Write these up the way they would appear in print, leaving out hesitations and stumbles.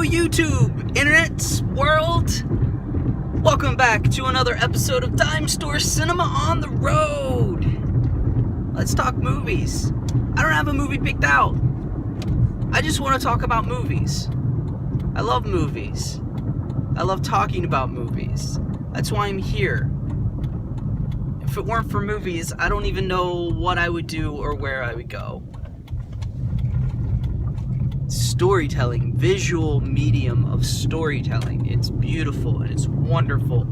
YouTube, internet world. Welcome back to another episode of Dime Store Cinema on the Road. Let's talk movies. I don't have a movie picked out. I just want to talk about movies. I love movies. I love talking about movies. That's why I'm here. If it weren't for movies, I don't even know what I would do or where I would go. Storytelling, visual medium of storytelling. It's beautiful and it's wonderful.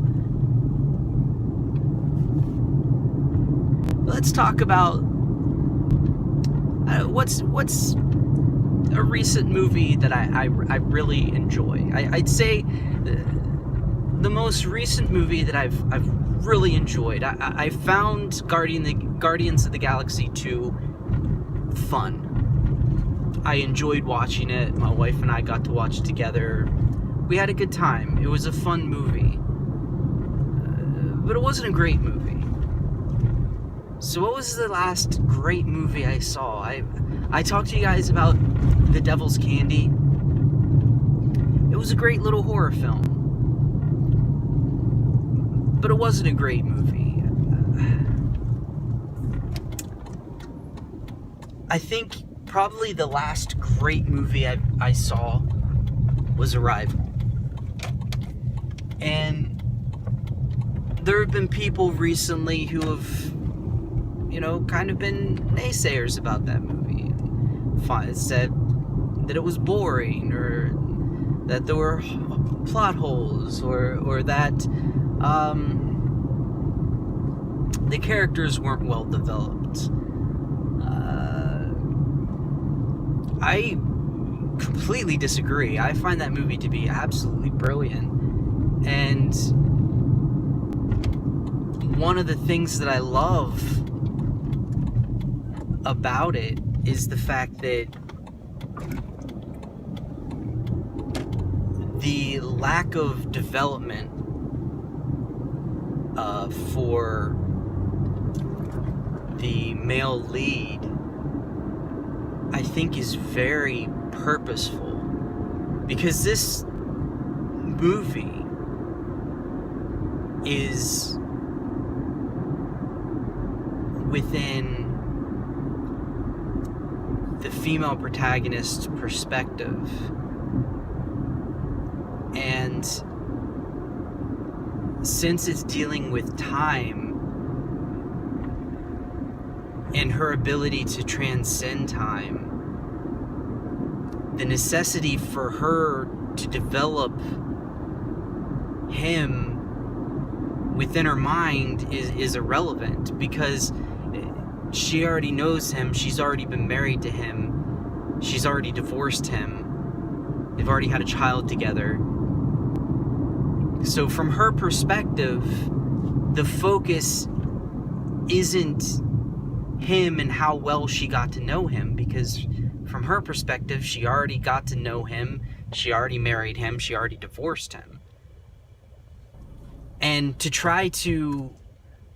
Let's talk about what's a recent movie that I really enjoy. I'd say the most recent movie that I've really enjoyed. I found Guardians of the Galaxy 2 fun. I enjoyed watching it. My wife and I got to watch it together. We had a good time. It was a fun movie. But it wasn't a great movie. So what was the last great movie I saw? I talked to you guys about The Devil's Candy. It was a great little horror film. But it wasn't a great movie. I think probably the last great movie I saw was Arrival. And there have been people recently who have, kind of been naysayers about that movie. Said that it was boring, or that there were plot holes, or that the characters weren't well developed. I completely disagree. I find that movie to be absolutely brilliant. And one of the things that I love about it is the fact that the lack of development for the male lead, I think, is very purposeful, because this movie is within the female protagonist's perspective, and since it's dealing with time and her ability to transcend time, the necessity for her to develop him within her mind is irrelevant, because she already knows him, she's already been married to him, she's already divorced him, they've already had a child together. So from her perspective, the focus isn't him and how well she got to know him, because from her perspective, she already got to know him, she already married him, she already divorced him. And to try to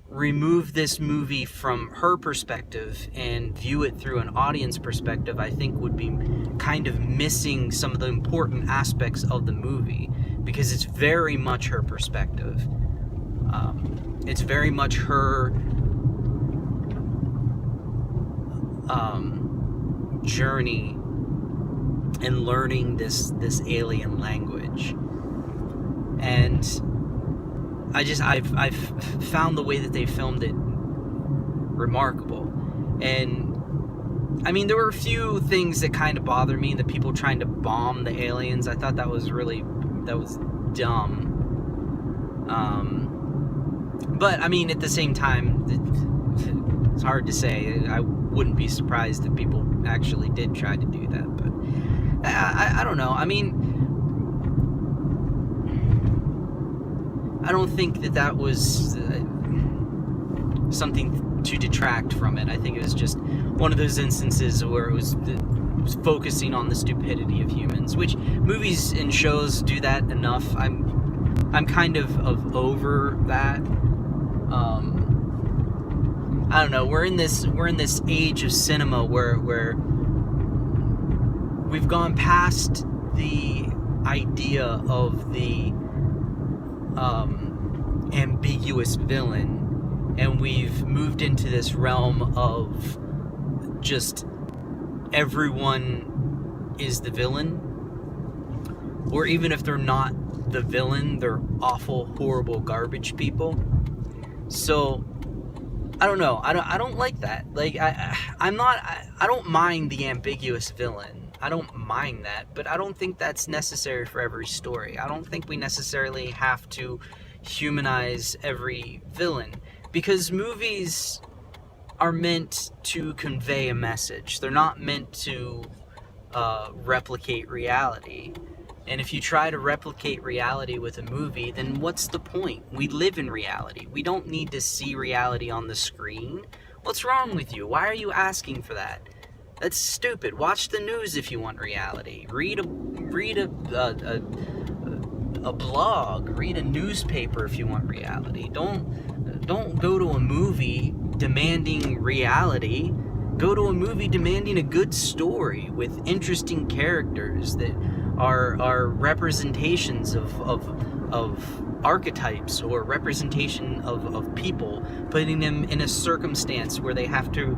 remove this movie from her perspective and view it through an audience perspective, I think would be kind of missing some of the important aspects of the movie, because it's very much her perspective. It's very much her journey in learning this alien language. And I've found the way that they filmed it remarkable. And I mean, there were a few things that kind of bothered me. The people trying to bomb the aliens, I thought that was dumb. But I mean, at the same time, it's hard to say. I wouldn't be surprised if people actually did try to do that. But I don't know. I mean, I don't think that was something to detract from it. I think it was just one of those instances where it was focusing on the stupidity of humans, which movies and shows do that enough. I'm kind of over that. I don't know. We're in this age of cinema where we've gone past the idea of the ambiguous villain, and we've moved into this realm of just everyone is the villain, or even if they're not the villain, they're awful, horrible, garbage people. So I don't know. I don't like that. Like I don't mind the ambiguous villain. I don't mind that, but I don't think that's necessary for every story. I don't think we necessarily have to humanize every villain, because movies are meant to convey a message. They're not meant to replicate reality. And if you try to replicate reality with a movie, then what's the point? We live in reality. We don't need to see reality on the screen. What's wrong with you? Why are you asking for that? That's stupid. Watch the news if you want reality. Read a blog. Read a newspaper if you want reality. Don't go to a movie demanding reality. Go to a movie demanding a good story with interesting characters that are representations of archetypes, or representation of people, putting them in a circumstance where they have to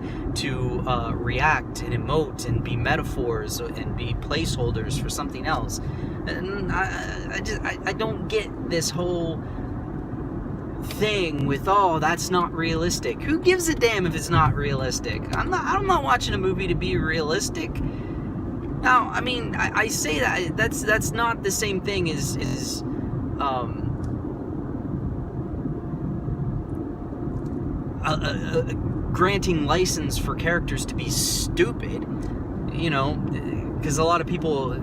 react and emote and be metaphors and be placeholders for something else. And I don't get this whole thing with, oh, that's not realistic. Who gives a damn if it's not realistic? I'm not watching a movie to be realistic. Now, I mean, I say that's not the same thing as granting license for characters to be stupid, you know, because a lot of people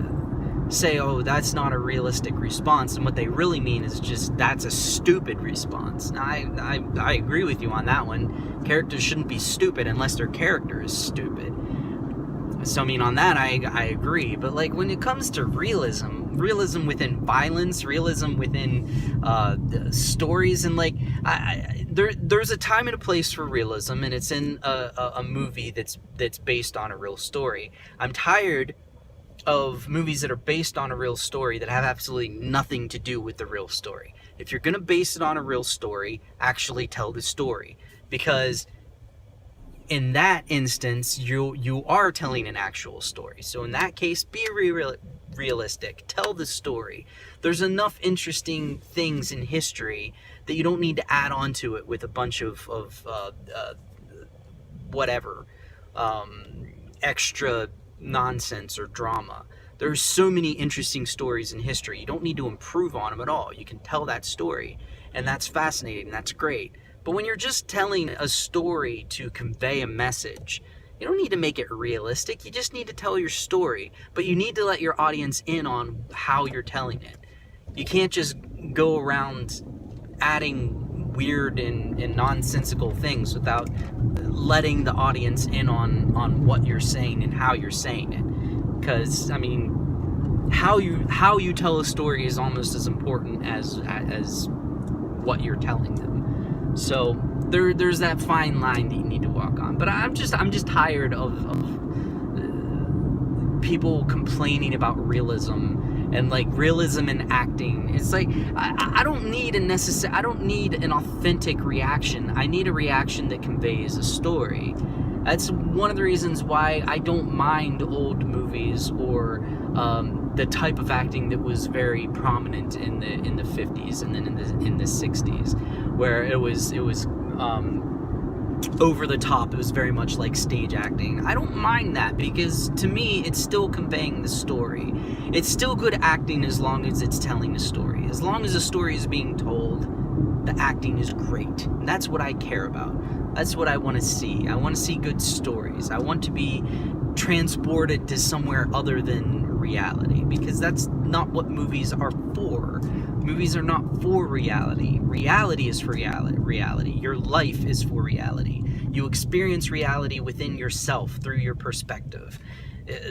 say, oh, that's not a realistic response, and what they really mean is just, that's a stupid response. Now, I agree with you on that one. Characters shouldn't be stupid unless their character is stupid. So, I mean, on that, I agree. But, like, when it comes to realism within violence, realism within stories, and, like, there's a time and a place for realism, and it's in a movie that's based on a real story. I'm tired of movies that are based on a real story that have absolutely nothing to do with the real story. If you're going to base it on a real story, actually tell the story. Because in that instance, you are telling an actual story. So in that case, be realistic. Tell the story. There's enough interesting things in history that you don't need to add on to it with a bunch of whatever extra nonsense or drama. There's so many interesting stories in history. You don't need to improve on them at all. You can tell that story, and that's fascinating. That's great. But when you're just telling a story to convey a message, you don't need to make it realistic. You just need to tell your story, but you need to let your audience in on how you're telling it. You can't just go around adding weird and nonsensical things without letting the audience in on what you're saying and how you're saying it. Because, I mean, how you tell a story is almost as important as what you're telling them. So there's that fine line that you need to walk on. But I'm just tired of people complaining about realism and like realism in acting. It's like I don't need an authentic reaction. I need a reaction that conveys a story. That's one of the reasons why I don't mind old movies or the type of acting that was very prominent in the 50s and then in the 60s, where it was over the top. It was very much like stage acting. I don't mind that, because to me it's still conveying the story. It's still good acting as long as it's telling a story. As long as the story is being told, the acting is great. And that's what I care about. That's what I want to see. I want to see good stories. I want to be transported to somewhere other than reality, because that's not what movies are for. Movies are not for reality. Reality is for reality. Your life is for reality. You experience reality within yourself through your perspective,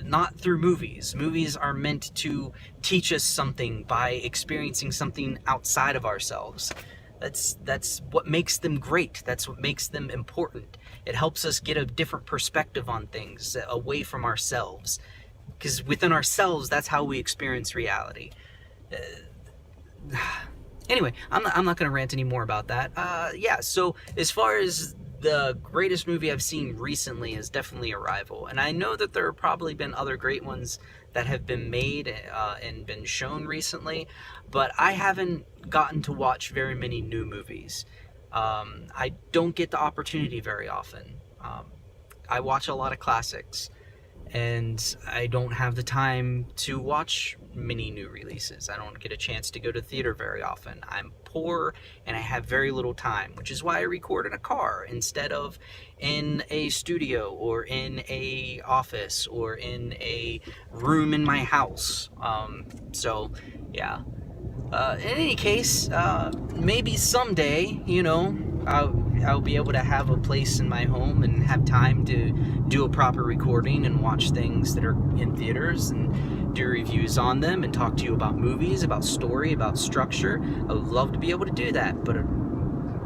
not through movies. Movies are meant to teach us something by experiencing something outside of ourselves. That's what makes them great. That's what makes them important. It helps us get a different perspective on things away from ourselves. because within ourselves, that's how we experience reality. Anyway, I'm not going to rant anymore about that. Yeah, so as far as the greatest movie I've seen recently is definitely Arrival. And I know that there have probably been other great ones that have been made and been shown recently, but I haven't gotten to watch very many new movies. I don't get the opportunity very often. I watch a lot of classics, and I don't have the time to watch many new releases. I don't get a chance to go to theater very often. I'm poor and I have very little time, which is why I record in a car instead of in a studio or in a office or in a room in my house. So yeah. In any case, maybe someday, you know, I'll be able to have a place in my home and have time to do a proper recording and watch things that are in theaters and do reviews on them and talk to you about movies, about story, about structure. I would love to be able to do that, but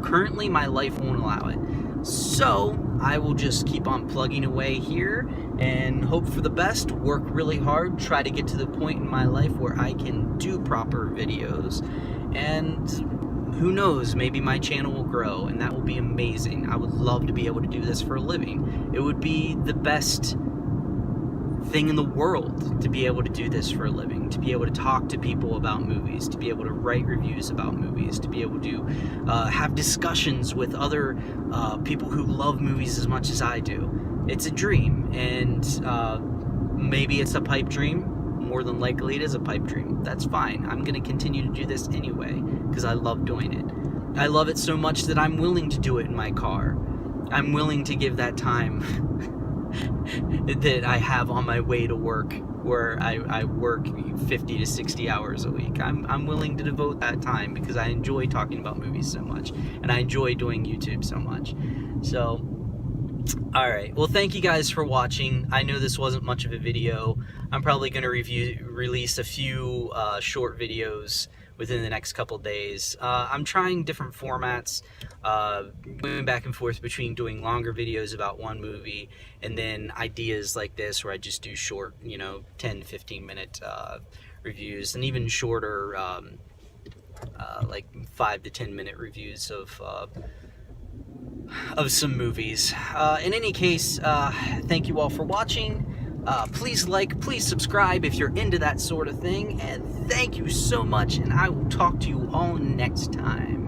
currently my life won't allow it. So I will just keep on plugging away here and hope for the best, work really hard, try to get to the point in my life where I can do proper videos, and who knows, maybe my channel will grow, and that will be amazing. I would love to be able to do this for a living. It would be the best thing in the world to be able to do this for a living, to be able to talk to people about movies, to be able to write reviews about movies, to be able to have discussions with other people who love movies as much as I do. It's a dream, and maybe it's a pipe dream. More than likely it is a pipe dream. That's fine. I'm going to continue to do this anyway because I love doing it. I love it so much that I'm willing to do it in my car. I'm willing to give that time that I have on my way to work, where I work 50 to 60 hours a week. I'm willing to devote that time because I enjoy talking about movies so much, and I enjoy doing YouTube so much. So, alright, well, thank you guys for watching. I know this wasn't much of a video. I'm probably going to release a few short videos within the next couple days. I'm trying different formats, going back and forth between doing longer videos about one movie and then ideas like this where I just do short, 10 to 15 minute reviews, and even shorter, like 5 to 10 minute reviews of some movies. In any case, thank you all for watching. Please like, please subscribe if you're into that sort of thing, and thank you so much, and I will talk to you all next time.